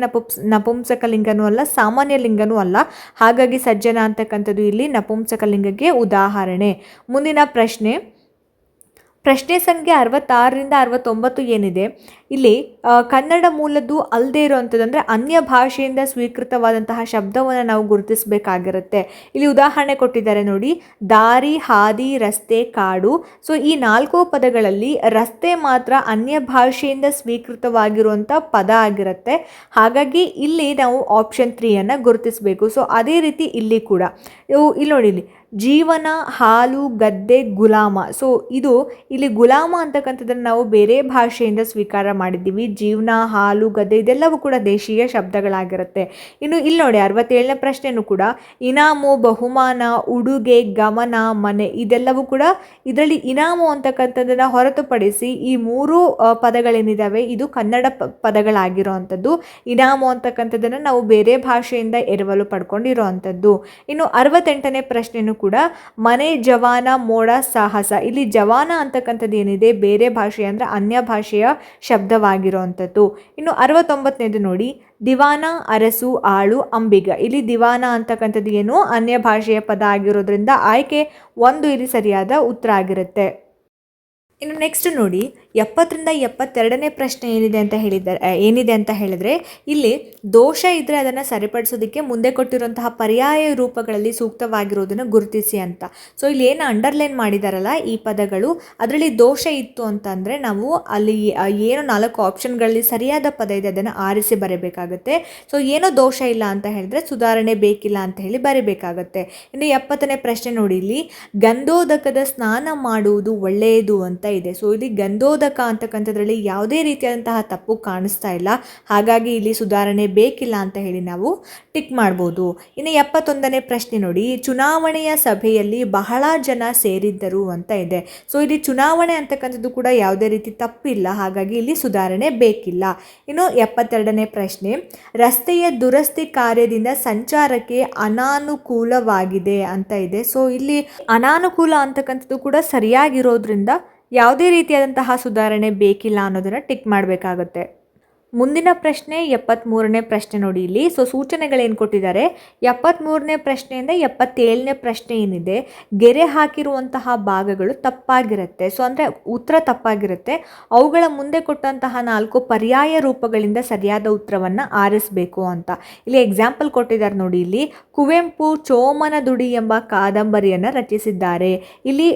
ನಪುಂಸಕ ಲಿಂಗನೂ ಅಲ್ಲ, ಸಾಮಾನ್ಯ ಲಿಂಗನೂ ಅಲ್ಲ. ಹಾಗಾಗಿ ಸಜ್ಜನ ಅಂತಕ್ಕಂಥದ್ದು ಇಲ್ಲಿ ನಪುಂಸಕ ಲಿಂಗಕ್ಕೆ ಉದಾಹರಣೆ. ಮುಂದಿನ ಪ್ರಶ್ನೆ ಸಂಖ್ಯೆ 66ರಿಂದ 69 ಏನಿದೆ, ಇಲ್ಲಿ ಕನ್ನಡ ಮೂಲದ್ದು ಅಲ್ಲದೆ ಇರುವಂಥದ್ದು ಅಂದರೆ ಅನ್ಯ ಭಾಷೆಯಿಂದ ಸ್ವೀಕೃತವಾದಂತಹ ಶಬ್ದವನ್ನು ನಾವು ಗುರುತಿಸಬೇಕಾಗಿರುತ್ತೆ. ಇಲ್ಲಿ ಉದಾಹರಣೆ ಕೊಟ್ಟಿದ್ದಾರೆ ನೋಡಿ, ದಾರಿ, ಹಾದಿ, ರಸ್ತೆ, ಕಾಡು. ಸೊ ಈ 4 ಪದಗಳಲ್ಲಿ ರಸ್ತೆ ಮಾತ್ರ ಅನ್ಯ ಭಾಷೆಯಿಂದ ಸ್ವೀಕೃತವಾಗಿರುವಂಥ ಪದ ಆಗಿರುತ್ತೆ. ಹಾಗಾಗಿ ಇಲ್ಲಿ ನಾವು ಆಪ್ಷನ್ 3 ಗುರುತಿಸಬೇಕು. ಸೊ ಅದೇ ರೀತಿ ಇಲ್ಲಿ ಕೂಡ ಇಲ್ಲಿ ನೋಡಿ, ಇಲ್ಲಿ ಜೀವನ, ಹಾಲು, ಗದ್ದೆ, ಗುಲಾಮ. ಸೊ ಇದು ಇಲ್ಲಿ ಗುಲಾಮ ಅಂತಕ್ಕಂಥದ್ದನ್ನು ನಾವು ಬೇರೆ ಭಾಷೆಯಿಂದ ಸ್ವೀಕಾರ ಮಾಡಿದ್ದೀವಿ. ಜೀವನ, ಹಾಲು, ಗದ್ದೆ ಇದೆಲ್ಲವೂ ಕೂಡ ದೇಶೀಯ ಶಬ್ದಗಳಾಗಿರುತ್ತೆ. ಇನ್ನು ಇಲ್ಲಿ ನೋಡಿ 67ನೇ ಪ್ರಶ್ನೆಯೂ ಕೂಡ ಇನಾಮು, ಬಹುಮಾನ, ಉಡುಗೆ, ಗಮನ, ಮನೆ ಇದೆಲ್ಲವೂ ಕೂಡ ಇದರಲ್ಲಿ ಇನಾಮು ಅಂತಕ್ಕಂಥದ್ದನ್ನು ಹೊರತುಪಡಿಸಿ ಈ 3 ಪದಗಳೇನಿದ್ದಾವೆ ಇದು ಕನ್ನಡ ಪದಗಳಾಗಿರೋವಂಥದ್ದು. ಇನಾಮು ಅಂತಕ್ಕಂಥದ್ದನ್ನು ನಾವು ಬೇರೆ ಭಾಷೆಯಿಂದ ಎರವಲು ಪಡ್ಕೊಂಡಿರೋವಂಥದ್ದು. ಇನ್ನು 68ನೇ ಪ್ರಶ್ನೆಯೂ ಕೂಡ ಮನೆ, ಜವಾನ, ಮೋಡ, ಸಾಹಸ. ಇಲ್ಲಿ ಜವಾನ ಅಂತಕ್ಕಂಥದ್ದು ಏನಿದೆ ಬೇರೆ ಭಾಷೆ ಅಂದರೆ ಅನ್ಯ ಭಾಷೆಯ ಶಬ್ದವಾಗಿರುವಂಥದ್ದು. ಇನ್ನು 69ನೇದು ನೋಡಿ, ದಿವಾನ, ಅರಸು, ಆಳು, ಅಂಬಿಗ. ಇಲ್ಲಿ ದಿವಾನ ಅಂತಕ್ಕಂಥದ್ದು ಏನು ಅನ್ಯ ಭಾಷೆಯ ಪದ ಆಗಿರೋದ್ರಿಂದ ಆಯ್ಕೆ 1 ಇಲ್ಲಿ ಸರಿಯಾದ ಉತ್ತರ ಆಗಿರುತ್ತೆ. ಇನ್ನು ನೆಕ್ಸ್ಟ್ ನೋಡಿ 70ರಿಂದ 72ನೇ ಪ್ರಶ್ನೆ ಏನಿದೆ ಅಂತ ಹೇಳಿದರೆ ಇಲ್ಲಿ ದೋಷ ಇದ್ದರೆ ಅದನ್ನು ಸರಿಪಡಿಸೋದಕ್ಕೆ ಮುಂದೆ ಕೊಟ್ಟಿರುವಂತಹ ಪರ್ಯಾಯ ರೂಪಗಳಲ್ಲಿ ಸೂಕ್ತವಾಗಿರೋದನ್ನು ಗುರುತಿಸಿ ಅಂತ. ಸೊ ಇಲ್ಲಿ ಏನು ಅಂಡರ್ಲೈನ್ ಮಾಡಿದಾರಲ್ಲ ಈ ಪದಗಳು, ಅದರಲ್ಲಿ ದೋಷ ಇತ್ತು ಅಂತಂದರೆ ನಾವು ಅಲ್ಲಿ ಏನು 4 ಆಪ್ಷನ್ಗಳಲ್ಲಿ ಸರಿಯಾದ ಪದ ಇದೆ ಅದನ್ನು ಆರಿಸಿ ಬರೀಬೇಕಾಗುತ್ತೆ. ಸೊ ಏನೋ ದೋಷ ಇಲ್ಲ ಅಂತ ಹೇಳಿದ್ರೆ ಸುಧಾರಣೆ ಬೇಕಿಲ್ಲ ಅಂತ ಹೇಳಿ ಬರೀಬೇಕಾಗತ್ತೆ. ಇನ್ನು 70ನೇ ಪ್ರಶ್ನೆ ನೋಡಿ, ಇಲ್ಲಿ ಗಂಧೋದಕದ ಸ್ನಾನ ಮಾಡುವುದು ಒಳ್ಳೆಯದು ಅಂತ ಇದೆ. ಸೊ ಇಲ್ಲಿ ಗಂಧೋದಕ ಅಂತಕ್ಕಂಥದ್ರಲ್ಲಿ ಯಾವುದೇ ರೀತಿಯಾದಂತಹ ತಪ್ಪು ಕಾಣಿಸ್ತಾ ಇಲ್ಲ. ಹಾಗಾಗಿ ಇಲ್ಲಿ ಸುಧಾರಣೆ ಬೇಕಿಲ್ಲ ಅಂತ ಹೇಳಿ ನಾವು ಟಿಕ್ ಮಾಡ್ಬೋದು. ಇನ್ನು 71ನೇ ಪ್ರಶ್ನೆ ನೋಡಿ, ಚುನಾವಣೆಯ ಸಭೆಯಲ್ಲಿ ಬಹಳ ಜನ ಸೇರಿದ್ದರು ಅಂತ ಇದೆ. ಸೊ ಇಲ್ಲಿ ಚುನಾವಣೆ ಅಂತಕ್ಕಂಥದ್ದು ಕೂಡ ಯಾವುದೇ ರೀತಿ ತಪ್ಪಿಲ್ಲ. ಹಾಗಾಗಿ ಇಲ್ಲಿ ಸುಧಾರಣೆ ಬೇಕಿಲ್ಲ. ಇನ್ನು 72ನೇ ಪ್ರಶ್ನೆ, ರಸ್ತೆಯ ದುರಸ್ತಿ ಕಾರ್ಯದಿಂದ ಸಂಚಾರಕ್ಕೆ ಅನಾನುಕೂಲವಾಗಿದೆ ಅಂತ ಇದೆ. ಸೊ ಇಲ್ಲಿ ಅನಾನುಕೂಲ ಅಂತಕ್ಕಂಥದ್ದು ಕೂಡ ಸರಿಯಾಗಿರೋದ್ರಿಂದ ಯಾವುದೇ ರೀತಿಯಾದಂತಹ ಸುಧಾರಣೆ ಬೇಕಿಲ್ಲ ಅನ್ನೋದನ್ನು ಟಿಕ್ ಮಾಡಬೇಕಾಗುತ್ತೆ. ಮುಂದಿನ ಪ್ರಶ್ನೆ 73ನೇ ಪ್ರಶ್ನೆ ನೋಡಿ, ಇಲ್ಲಿ ಸೊ ಸೂಚನೆಗಳೇನು ಕೊಟ್ಟಿದ್ದಾರೆ. 73ನೇ ಪ್ರಶ್ನೆಯಿಂದ 77ನೇ ಪ್ರಶ್ನೆ ಏನಿದೆ, ಗೆರೆ ಹಾಕಿರುವಂತಹ ಭಾಗಗಳು ತಪ್ಪಾಗಿರುತ್ತೆ. ಸೊ ಅಂದರೆ ಉತ್ತರ ತಪ್ಪಾಗಿರುತ್ತೆ. ಅವುಗಳ ಮುಂದೆ ಕೊಟ್ಟಂತಹ 4 ಪರ್ಯಾಯ ರೂಪಗಳಿಂದ ಸರಿಯಾದ ಉತ್ತರವನ್ನು ಆರಿಸಬೇಕು ಅಂತ ಇಲ್ಲಿ ಎಕ್ಸಾಂಪಲ್ ಕೊಟ್ಟಿದ್ದಾರೆ ನೋಡಿ. ಇಲ್ಲಿ ಕುವೆಂಪು ಚೋಮನ ದುಡಿ ಎಂಬ ಕಾದಂಬರಿಯನ್ನು ರಚಿಸಿದ್ದಾರೆ. ಇಲ್ಲಿ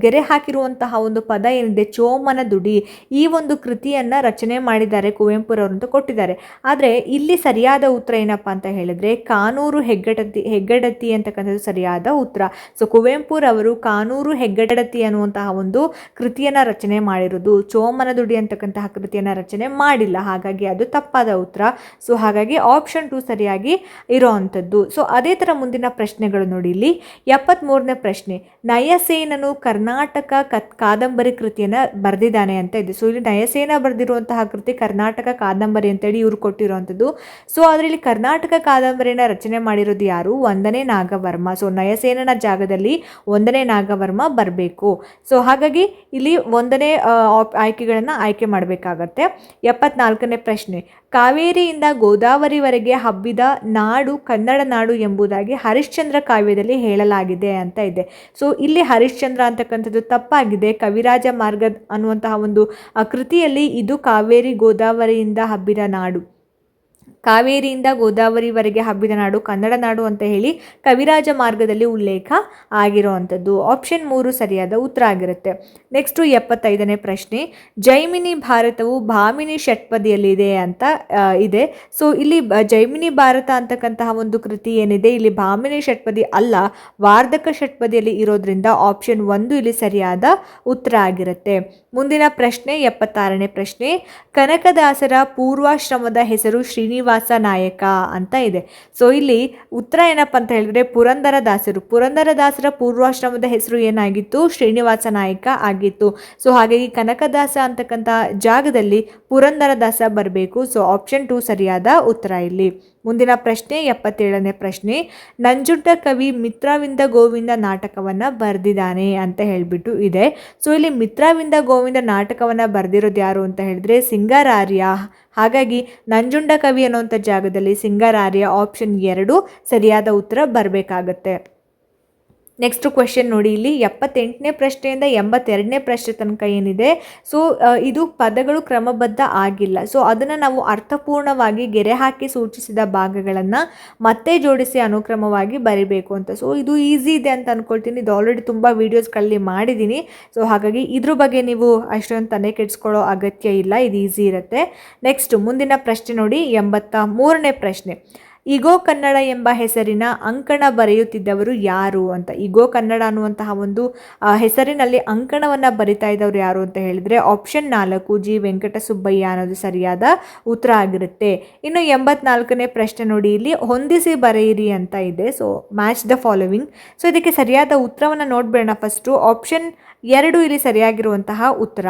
ಗೆರೆ ಹಾಕಿರುವಂತಹ ಒಂದು ಪದ ಏನಿದೆ ಚೋಮನ ದುಡಿ, ಈ ಒಂದು ಕೃತಿಯನ್ನು ರಚನೆ ಮಾಡಿದ್ದಾರೆ ಕುವೆಂಪು ಕುವೆಂಪುರವರು ಅಂತ ಕೊಟ್ಟಿದ್ದಾರೆ. ಆದರೆ ಇಲ್ಲಿ ಸರಿಯಾದ ಉತ್ತರ ಏನಪ್ಪ ಅಂತ ಹೇಳಿದ್ರೆ ಕಾನೂರು ಹೆಗ್ಗಡತಿ ಅಂತಕ್ಕಂಥದ್ದು ಸರಿಯಾದ ಉತ್ತರ. ಸೊ ಕುವೆಂಪುರವರು ಕಾನೂರು ಹೆಗ್ಗಡತಿ ಅನ್ನುವಂತಹ ಒಂದು ಕೃತಿಯನ್ನು ರಚನೆ ಮಾಡಿರೋದು, ಚೋಮನದುಡಿ ಅಂತಕ್ಕಂತಹ ಕೃತಿಯನ್ನು ರಚನೆ ಮಾಡಿಲ್ಲ. ಹಾಗಾಗಿ ಅದು ತಪ್ಪಾದ ಉತ್ತರ. ಸೊ ಹಾಗಾಗಿ ಆಪ್ಷನ್ 2 ಸರಿಯಾಗಿ ಇರೋವಂಥದ್ದು. ಸೊ ಅದೇ ಥರ ಮುಂದಿನ ಪ್ರಶ್ನೆಗಳು ನೋಡಿ. ಇಲ್ಲಿ 73ನೇ ಪ್ರಶ್ನೆ, ನಯಸೇನನು ಕರ್ನಾಟಕ ಕಾದಂಬರಿ ಕೃತಿಯನ್ನು ಬರೆದಿದ್ದಾನೆ ಅಂತ ಇದೆ. ಸೊ ಇಲ್ಲಿ ನಯಸೇನ ಬರೆದಿರುವಂತಹ ಕೃತಿ ಕರ್ನಾಟಕ ಕಾದಂಬರಿ ಅಂತೇಳಿ ಇವ್ರು ಕೊಟ್ಟಿರುವಂಥದ್ದು. ಸೊ ಅದರಲ್ಲಿ ಕರ್ನಾಟಕ ಕಾದಂಬರಿನ ರಚನೆ ಮಾಡಿರೋದು ಯಾರು? 1ನೇ ನಾಗವರ್ಮ. ಸೊ ನಯಸೇನನ ಜಾಗದಲ್ಲಿ 1ನೇ ನಾಗವರ್ಮ ಬರಬೇಕು. ಸೊ ಹಾಗಾಗಿ ಇಲ್ಲಿ 1ನೇ ಆಯ್ಕೆಗಳನ್ನು ಆಯ್ಕೆ ಮಾಡಬೇಕಾಗತ್ತೆ. 74ನೇ ಪ್ರಶ್ನೆ, ಕಾವೇರಿಯಿಂದ ಗೋದಾವರಿವರೆಗೆ ಹಬ್ಬಿದ ನಾಡು ಕನ್ನಡ ನಾಡು ಎಂಬುದಾಗಿ ಹರಿಶ್ಚಂದ್ರ ಕಾವ್ಯದಲ್ಲಿ ಹೇಳಲಾಗಿದೆ ಅಂತ ಇದೆ. ಸೊ ಇಲ್ಲಿ ಹರಿಶ್ಚಂದ್ರ ಅಂತಕ್ಕಂಥದ್ದು ತಪ್ಪಾಗಿದೆ. ಕವಿರಾಜ ಮಾರ್ಗ ಅನ್ನುವಂತಹ ಒಂದು ಕೃತಿಯಲ್ಲಿ ಇದು ಕಾವೇರಿ ಗೋದಾವರಿಯಿಂದ ಹಬ್ಬಿದ ನಾಡು, ಕಾವೇರಿಯಿಂದ ಗೋದಾವರಿವರೆಗೆ ಹಬ್ಬಿದ ನಾಡು ಕನ್ನಡ ನಾಡು ಅಂತ ಹೇಳಿ ಕವಿರಾಜ ಮಾರ್ಗದಲ್ಲಿ ಉಲ್ಲೇಖ ಆಗಿರುವಂಥದ್ದು. ಆಪ್ಷನ್ 3 ಸರಿಯಾದ ಉತ್ತರ ಆಗಿರುತ್ತೆ. ನೆಕ್ಸ್ಟು 75ನೇ ಪ್ರಶ್ನೆ, ಜೈಮಿನಿ ಭಾರತವು ಭಾಮಿನಿ ಷಟ್ಪದಿಯಲ್ಲಿದೆ ಅಂತ ಇದೆ. ಸೊ ಇಲ್ಲಿ ಜೈಮಿನಿ ಭಾರತ ಅಂತಕ್ಕಂತಹ ಒಂದು ಕೃತಿ ಏನಿದೆ ಇಲ್ಲಿ ಭಾಮಿನಿ ಷಟ್ಪದಿ ಅಲ್ಲ, ವಾರ್ಧಕ ಷಟ್ಪದಿಯಲ್ಲಿ ಇರೋದ್ರಿಂದ ಆಪ್ಷನ್ 1 ಇಲ್ಲಿ ಸರಿಯಾದ ಉತ್ತರ ಆಗಿರುತ್ತೆ. ಮುಂದಿನ ಪ್ರಶ್ನೆ 76ನೇ ಪ್ರಶ್ನೆ, ಕನಕದಾಸರ ಪೂರ್ವಾಶ್ರಮದ ಹೆಸರು ಶ್ರೀನಿವಾಸ ನಾಯಕ ಅಂತ ಇದೆ. ಸೊ ಇಲ್ಲಿ ಉತ್ತರ ಏನಪ್ಪ ಅಂತ ಹೇಳಿದ್ರೆ ಪುರಂದರದಾಸರ ಪೂರ್ವಾಶ್ರಮದ ಹೆಸರು ಏನಾಗಿತ್ತು? ಶ್ರೀನಿವಾಸ ನಾಯಕ ಆಗಿತ್ತು. ಸೊ ಹಾಗಾಗಿ ಕನಕದಾಸ ಅಂತಕ್ಕಂಥ ಜಾಗದಲ್ಲಿ ಪುರಂದರದಾಸ ಬರಬೇಕು. ಸೊ ಆಪ್ಷನ್ 2 ಸರಿಯಾದ ಉತ್ತರ ಇಲ್ಲಿ. ಮುಂದಿನ ಪ್ರಶ್ನೆ 77ನೇ ಪ್ರಶ್ನೆ, ನಂಜುಂಡ ಕವಿ ಮಿತ್ರವಿಂದ ಗೋವಿಂದ ನಾಟಕವನ್ನು ಬರೆದಿದ್ದಾನೆ ಅಂತ ಹೇಳಿಬಿಟ್ಟು ಇದೆ. ಸೊ ಇಲ್ಲಿ ಮಿತ್ರವಿಂದ ಗೋವಿಂದ ನಾಟಕವನ್ನು ಬರೆದಿರೋದು ಯಾರು ಅಂತ ಹೇಳಿದ್ರೆ ಸಿಂಗರಾರ್ಯ. ಹಾಗಾಗಿ ನಂಜುಂಡ ಕವಿ ಅನ್ನುವಂಥ ಜಾಗದಲ್ಲಿ ಸಿಂಗರಾರ್ಯ ಆಪ್ಷನ್ 2 ಸರಿಯಾದ ಉತ್ತರ ಬರಬೇಕಾಗತ್ತೆ. ನೆಕ್ಸ್ಟ್ ಕ್ವೆಶ್ಚನ್ ನೋಡಿ. ಇಲ್ಲಿ 78ನೇ ಪ್ರಶ್ನೆಯಿಂದ 82ನೇ ಪ್ರಶ್ನೆ ತನಕ ಏನಿದೆ, ಸೊ ಇದು ಪದಗಳು ಕ್ರಮಬದ್ಧ ಆಗಿಲ್ಲ. ಸೊ ಅದನ್ನು ನಾವು ಅರ್ಥಪೂರ್ಣವಾಗಿ ಗೆರೆ ಹಾಕಿ ಸೂಚಿಸಿದ ಭಾಗಗಳನ್ನು ಮತ್ತೆ ಜೋಡಿಸಿ ಅನುಕ್ರಮವಾಗಿ ಬರಿಬೇಕು ಅಂತ. ಸೊ ಇದು ಈಸಿ ಇದೆ ಅಂತ ಅಂದ್ಕೊಳ್ತೀನಿ. ಇದು ಆಲ್ರೆಡಿ ತುಂಬ ವೀಡಿಯೋಸ್ಗಳಲ್ಲಿ ಮಾಡಿದ್ದೀನಿ. ಸೊ ಹಾಗಾಗಿ ಇದ್ರ ಬಗ್ಗೆ ನೀವು ಅಷ್ಟೊಂದು ತಲೆ ಕೆಡಿಸ್ಕೊಳ್ಳೋ ಅಗತ್ಯ ಇಲ್ಲ, ಇದು ಈಸಿ ಇರುತ್ತೆ. ನೆಕ್ಸ್ಟ್ ಮುಂದಿನ ಪ್ರಶ್ನೆ ನೋಡಿ. 83ನೇ ಪ್ರಶ್ನೆ, ಇಗೋ ಕನ್ನಡ ಎಂಬ ಹೆಸರಿನ ಅಂಕಣ ಬರೆಯುತ್ತಿದ್ದವರು ಯಾರು ಅಂತ. ಇಗೋ ಕನ್ನಡ ಅನ್ನುವಂತಹ ಒಂದು ಹೆಸರಿನಲ್ಲಿ ಅಂಕಣವನ್ನು ಬರಿತಾ ಇದ್ದವರು ಯಾರು ಅಂತ ಹೇಳಿದರೆ ಆಪ್ಷನ್ 4 ಜಿ ವೆಂಕಟಸುಬ್ಬಯ್ಯ ಅನ್ನೋದು ಸರಿಯಾದ ಉತ್ತರ ಆಗಿರುತ್ತೆ. ಇನ್ನು 84ನೇ ಪ್ರಶ್ನೆ ನೋಡಿ. ಇಲ್ಲಿ ಹೊಂದಿಸಿ ಬರೆಯಿರಿ ಅಂತ ಇದೆ. So match the following. So ಇದಕ್ಕೆ ಸರಿಯಾದ ಉತ್ತರವನ್ನು ನೋಡ್ಬೇಡ. ಫಸ್ಟು ಆಪ್ಷನ್ 2 ಇಲ್ಲಿ ಸರಿಯಾಗಿರುವಂತಹ ಉತ್ತರ.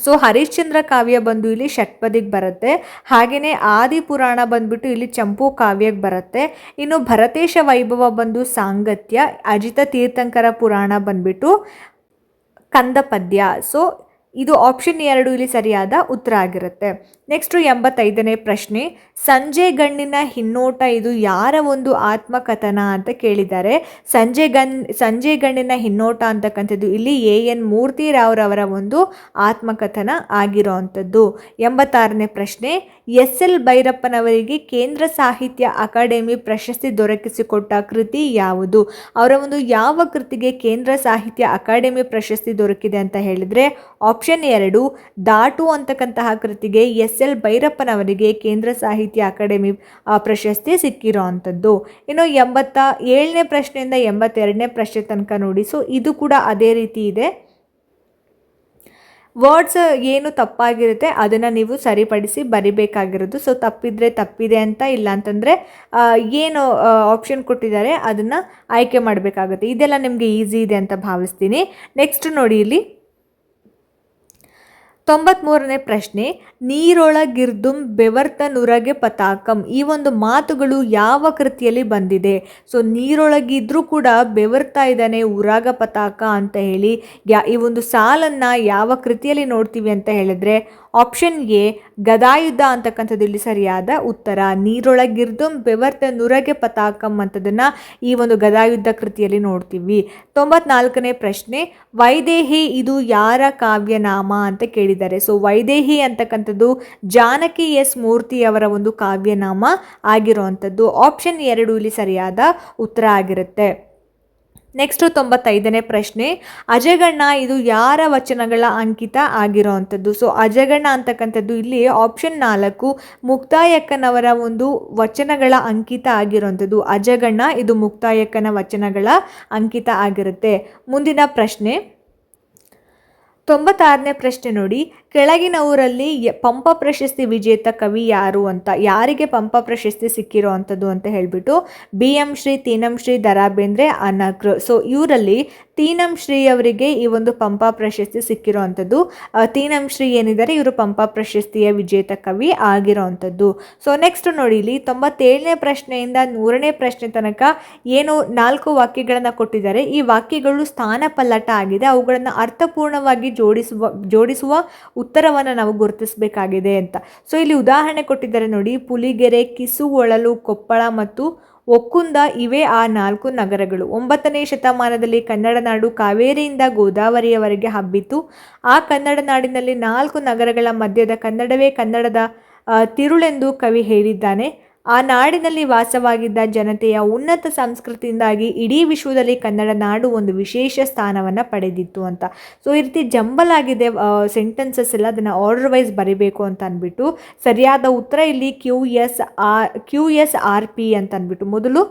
ಸೊ ಹರಿಶ್ಚಂದ್ರ ಕಾವ್ಯ ಬಂದು ಇಲ್ಲಿ ಷಟ್ಪದಿಗೆ ಬರುತ್ತೆ. ಹಾಗೆಯೇ ಆದಿಪುರಾಣ ಬಂದ್ಬಿಟ್ಟು ಇಲ್ಲಿ ಚಂಪು ಕಾವ್ಯಕ್ಕೆ ಬರುತ್ತೆ. ಇನ್ನು ಭರತೇಶ ವೈಭವ ಬಂದು ಸಾಂಗತ್ಯ, ಅಜಿತ ತೀರ್ಥಂಕರ ಪುರಾಣ ಬಂದ್ಬಿಟ್ಟು ಕಂದ ಪದ್ಯ. ಸೊ ಇದು ಆಪ್ಷನ್ 2 ಇಲ್ಲಿ ಸರಿಯಾದ ಉತ್ತರ ಆಗಿರುತ್ತೆ. ನೆಕ್ಸ್ಟು 85ನೇ ಪ್ರಶ್ನೆ, ಸಂಜೆಗಣ್ಣಿನ ಹಿನ್ನೋಟ ಇದು ಯಾರ ಒಂದು ಆತ್ಮಕಥನ ಅಂತ ಕೇಳಿದ್ದಾರೆ. ಸಂಜೆಗಣ್ಣಿನ ಹಿನ್ನೋಟ ಅಂತಕ್ಕಂಥದ್ದು ಇಲ್ಲಿ ಎನ್ ಮೂರ್ತಿರಾವ್ರವರ ಒಂದು ಆತ್ಮಕಥನ ಆಗಿರೋವಂಥದ್ದು. 86ನೇ ಪ್ರಶ್ನೆ, SL ಭೈರಪ್ಪನವರಿಗೆ ಕೇಂದ್ರ ಸಾಹಿತ್ಯ ಅಕಾಡೆಮಿ ಪ್ರಶಸ್ತಿ ದೊರಕಿಸಿಕೊಟ್ಟ ಕೃತಿ ಯಾವುದು? ಅವರ ಒಂದು ಯಾವ ಕೃತಿಗೆ ಕೇಂದ್ರ ಸಾಹಿತ್ಯ ಅಕಾಡೆಮಿ ಪ್ರಶಸ್ತಿ ದೊರಕಿದೆ ಅಂತ ಹೇಳಿದರೆ ಆಪ್ಷನ್ 2 ದಾಟು ಅಂತಕ್ಕಂತಹ ಕೃತಿಗೆ SL ಭೈರಪ್ಪನವರಿಗೆ ಕೇಂದ್ರ ಸಾಹಿತ್ಯ ಅಕಾಡೆಮಿ ಪ್ರಶಸ್ತಿ ಸಿಕ್ಕಿರೋ ಅಂಥದ್ದು. ಇನ್ನು 87ನೇ ಪ್ರಶ್ನೆಯಿಂದ 82ನೇ ಪ್ರಶ್ನೆ ತನಕ ನೋಡಿ. ಸೊ ಇದು ಕೂಡ ಅದೇ ರೀತಿ ಇದೆ. ವರ್ಡ್ಸ್ ಏನು ತಪ್ಪಾಗಿರುತ್ತೆ ಅದನ್ನು ನೀವು ಸರಿಪಡಿಸಿ ಬರಿಬೇಕಾಗಿರೋದು. ಸೊ ತಪ್ಪಿದರೆ ತಪ್ಪಿದೆ ಅಂತ, ಇಲ್ಲ ಅಂತಂದರೆ ಏನು ಆಪ್ಷನ್ ಕೊಟ್ಟಿದ್ದಾರೆ ಅದನ್ನು ಆಯ್ಕೆ ಮಾಡಬೇಕಾಗುತ್ತೆ. ಇದೆಲ್ಲ ನಿಮಗೆ ಈಸಿ ಇದೆ ಅಂತ ಭಾವಿಸ್ತೀನಿ. ನೆಕ್ಸ್ಟ್ ನೋಡಿ. ಇಲ್ಲಿ 93ನೇ ಪ್ರಶ್ನೆ, ನೀರೊಳಗಿರ್ದುಂ ಬೆವರ್ತ ನುರಗೆ ಪತಾಕಂ. ಈ ಒಂದು ಮಾತುಗಳು ಯಾವ ಕೃತಿಯಲ್ಲಿ ಬಂದಿದೆ? ಸೊ ನೀರೊಳಗಿದ್ರೂ ಕೂಡ ಬೆವರ್ತಾ ಇದ್ದಾನೆ ಉರಾಗ ಪತಾಕ ಅಂತ ಹೇಳಿ ಈ ಒಂದು ಸಾಲನ್ನು ಯಾವ ಕೃತಿಯಲ್ಲಿ ನೋಡ್ತೀವಿ ಅಂತ ಹೇಳಿದ್ರೆ ಆಪ್ಷನ್ ಎ ಗದಾಯುದ್ಧ ಅಂತಕ್ಕಂಥದ್ದು ಇಲ್ಲಿ ಸರಿಯಾದ ಉತ್ತರ. ನೀರೊಳಗಿರ್ದುಂ ಬೆವರ್ತ ನುರಗೆ ಪತಾಕಂ ಅಂತದನ್ನು ಈ ಒಂದು ಗದಾಯುದ್ಧ ಕೃತಿಯಲ್ಲಿ ನೋಡ್ತೀವಿ. 94ನೇ ಪ್ರಶ್ನೆ, ವೈದೇಹಿ ಇದು ಯಾರ ಕಾವ್ಯನಾಮ ಅಂತ ಕೇಳಿದ್ದಾರೆ. ಸೊ ವೈದೇಹಿ ಅಂತಕ್ಕಂಥದ್ದು ಜಾನಕಿ ಎಸ್ ಮೂರ್ತಿಯವರ ಒಂದು ಕಾವ್ಯನಾಮ ಆಗಿರುವಂಥದ್ದು. ಆಪ್ಷನ್ 2 ಇಲ್ಲಿ ಸರಿಯಾದ ಉತ್ತರ ಆಗಿರುತ್ತೆ. ನೆಕ್ಸ್ಟು 95ನೇ ಪ್ರಶ್ನೆ, ಅಜಗಣ ಇದು ಯಾರ ವಚನಗಳ ಅಂಕಿತ ಆಗಿರೋವಂಥದ್ದು? ಸೊ ಅಜಗಣ ಅಂತಕ್ಕಂಥದ್ದು ಇಲ್ಲಿ ಆಪ್ಷನ್ 4 ಮುಕ್ತಾಯಕ್ಕನವರ ಒಂದು ವಚನಗಳ ಅಂಕಿತ ಆಗಿರೋವಂಥದ್ದು. ಅಜಗಣ ಇದು ಮುಕ್ತಾಯಕ್ಕನ ವಚನಗಳ ಅಂಕಿತ ಆಗಿರುತ್ತೆ. ಮುಂದಿನ ಪ್ರಶ್ನೆ 96ನೇ ಪ್ರಶ್ನೆ ನೋಡಿ, ಕೆಳಗಿನವರಲ್ಲಿ ಪಂಪ ಪ್ರಶಸ್ತಿ ವಿಜೇತ ಕವಿ ಯಾರು ಅಂತ, ಯಾರಿಗೆ ಪಂಪ ಪ್ರಶಸ್ತಿ ಸಿಕ್ಕಿರೋ ಅಂಥದ್ದು ಅಂತ ಹೇಳಿಬಿಟ್ಟು BM ಶ್ರೀ, ತೀನಂ ಶ್ರೀ, ದ.ರಾ ಬೇಂದ್ರೆ, ಅನಕೃ. ಸೊ ಇವರಲ್ಲಿ ತೀನಂ ಶ್ರೀ ಅವರಿಗೆ ಈ ಒಂದು ಪಂಪ ಪ್ರಶಸ್ತಿ ಸಿಕ್ಕಿರೋ ಅಂಥದ್ದು. ತೀನಂ ಶ್ರೀ ಏನಿದ್ದಾರೆ ಇವರು ಪಂಪ ಪ್ರಶಸ್ತಿಯ ವಿಜೇತ ಕವಿ ಆಗಿರೋ ಅಂಥದ್ದು. ಸೊ ನೆಕ್ಸ್ಟ್ ನೋಡಿ ಇಲ್ಲಿ 97ನೇ ಪ್ರಶ್ನೆಯಿಂದ 100ನೇ ಪ್ರಶ್ನೆ ತನಕ ಏನು 4 ವಾಕ್ಯಗಳನ್ನು ಕೊಟ್ಟಿದ್ದಾರೆ. ಈ ವಾಕ್ಯಗಳು ಸ್ಥಾನ ಪಲ್ಲಟ ಆಗಿದೆ, ಅವುಗಳನ್ನು ಅರ್ಥಪೂರ್ಣವಾಗಿ ಜೋಡಿಸುವ ಉತ್ತರವನ್ನು ನಾವು ಗುರುತಿಸಬೇಕಾಗಿದೆ ಅಂತ. ಸೊ ಇಲ್ಲಿ ಉದಾಹರಣೆ ಕೊಟ್ಟಿದ್ದಾರೆ ನೋಡಿ, ಪುಲಿಗೆರೆ, ಕಿಸುವೊಳಲು, ಕೊಪ್ಪಳ ಮತ್ತು ಒಕ್ಕುಂದ ಇವೇ ಆ 4 ನಗರಗಳು. 9ನೇ ಶತಮಾನದಲ್ಲಿ ಕನ್ನಡ ನಾಡು ಕಾವೇರಿಯಿಂದ ಗೋದಾವರಿಯವರೆಗೆ ಹಬ್ಬಿತು. ಆ ಕನ್ನಡ ನಾಡಿನಲ್ಲಿ 4 ನಗರಗಳ ಮಧ್ಯದ ಕನ್ನಡವೇ ಕನ್ನಡದ ತಿರುಳೆಂದು ಕವಿ ಹೇಳಿದ್ದಾನೆ. ಆ ನಾಡಿನಲ್ಲಿ ವಾಸವಾಗಿದ್ದ ಜನತೆಯ ಉನ್ನತ ಸಂಸ್ಕೃತಿಯಿಂದಾಗಿ ಇಡೀ ವಿಶ್ವದಲ್ಲಿ ಕನ್ನಡ ನಾಡು ಒಂದು ವಿಶೇಷ ಸ್ಥಾನವನ್ನು ಪಡೆದಿತ್ತು ಅಂತ. ಸೊ ಈ ರೀತಿ ಜಂಬಲ್ ಆಗಿದೆ ಸೆಂಟೆನ್ಸಸ್ ಎಲ್ಲ, ಅದನ್ನು ಆರ್ಡರ್ ವೈಸ್ ಬರಿಬೇಕು ಅಂತ ಅಂದ್ಬಿಟ್ಟು ಸರಿಯಾದ ಉತ್ತರ ಇಲ್ಲಿ QSRP ಅಂತ ಅಂದ್ಬಿಟ್ಟು ಮೊದಲು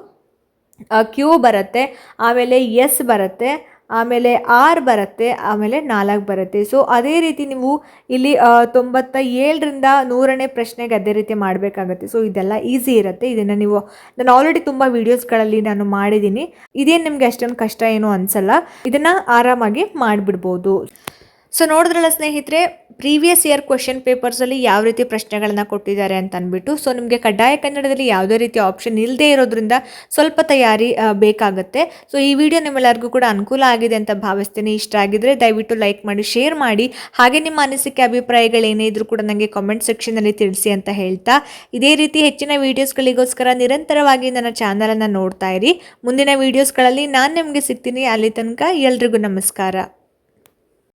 Q ಬರುತ್ತೆ, ಆಮೇಲೆ S ಬರುತ್ತೆ, ಆಮೇಲೆ R ಬರುತ್ತೆ, ಆಮೇಲೆ 4 ಬರುತ್ತೆ. ಸೊ ಅದೇ ರೀತಿ ನೀವು ಇಲ್ಲಿ 97ರಿಂದ 100ನೇ ಪ್ರಶ್ನೆಗೆ ಅದೇ ರೀತಿ ಮಾಡಬೇಕಾಗತ್ತೆ. ಸೊ ಇದೆಲ್ಲ ಈಸಿ ಇರುತ್ತೆ. ಇದನ್ನು ನಾನು ಆಲ್ರೆಡಿ ತುಂಬ ವೀಡಿಯೋಸ್ಗಳಲ್ಲಿ ನಾನು ಮಾಡಿದ್ದೀನಿ. ಇದೇನು ನಿಮಗೆ ಅಷ್ಟೊಂದು ಕಷ್ಟ ಏನೂ ಅನಿಸಲ್ಲ, ಇದನ್ನು ಆರಾಮಾಗಿ ಮಾಡಿಬಿಡ್ಬೋದು. ಸೊ ನೋಡಿದ್ರಲ್ಲ ಸ್ನೇಹಿತರೆ, ಪ್ರೀವಿಯಸ್ ಇಯರ್ ಕ್ವೆಶ್ಚನ್ ಪೇಪರ್ಸಲ್ಲಿ ಯಾವ ರೀತಿ ಪ್ರಶ್ನೆಗಳನ್ನು ಕೊಟ್ಟಿದ್ದಾರೆ ಅಂತ ಅಂದ್ಬಿಟ್ಟು. ಸೊ ನಿಮಗೆ ಕಡ್ಡಾಯ ಕನ್ನಡದಲ್ಲಿ ಯಾವುದೇ ರೀತಿ ಆಪ್ಷನ್ ಇಲ್ಲದೆ ಇರೋದ್ರಿಂದ ಸ್ವಲ್ಪ ತಯಾರಿ ಬೇಕಾಗುತ್ತೆ. ಸೊ ಈ ವಿಡಿಯೋ ನಿಮ್ಮೆಲ್ಲರಿಗೂ ಕೂಡ ಅನುಕೂಲ ಆಗಿದೆ ಅಂತ ಭಾವಿಸ್ತೀನಿ. ಇಷ್ಟ ಆಗಿದ್ರೆ ದಯವಿಟ್ಟು ಲೈಕ್ ಮಾಡಿ, ಶೇರ್ ಮಾಡಿ, ಹಾಗೆ ನಿಮ್ಮ ಅನಿಸಿಕೆ ಅಭಿಪ್ರಾಯಗಳೇನೇ ಇದ್ರೂ ಕೂಡ ನನಗೆ ಕಾಮೆಂಟ್ ಸೆಕ್ಷನಲ್ಲಿ ತಿಳಿಸಿ ಅಂತ ಹೇಳ್ತಾ, ಇದೇ ರೀತಿ ಹೆಚ್ಚಿನ ವೀಡಿಯೋಸ್ಗಳಿಗೋಸ್ಕರ ನಿರಂತರವಾಗಿ ನನ್ನ ಚಾನಲನ್ನು ನೋಡ್ತಾ ಇರಿ. ಮುಂದಿನ ವೀಡಿಯೋಸ್ಗಳಲ್ಲಿ ನಾನು ನಿಮಗೆ ಸಿಗ್ತೀನಿ. ಅಲ್ಲಿ ತನಕ ಎಲ್ರಿಗೂ ನಮಸ್ಕಾರ.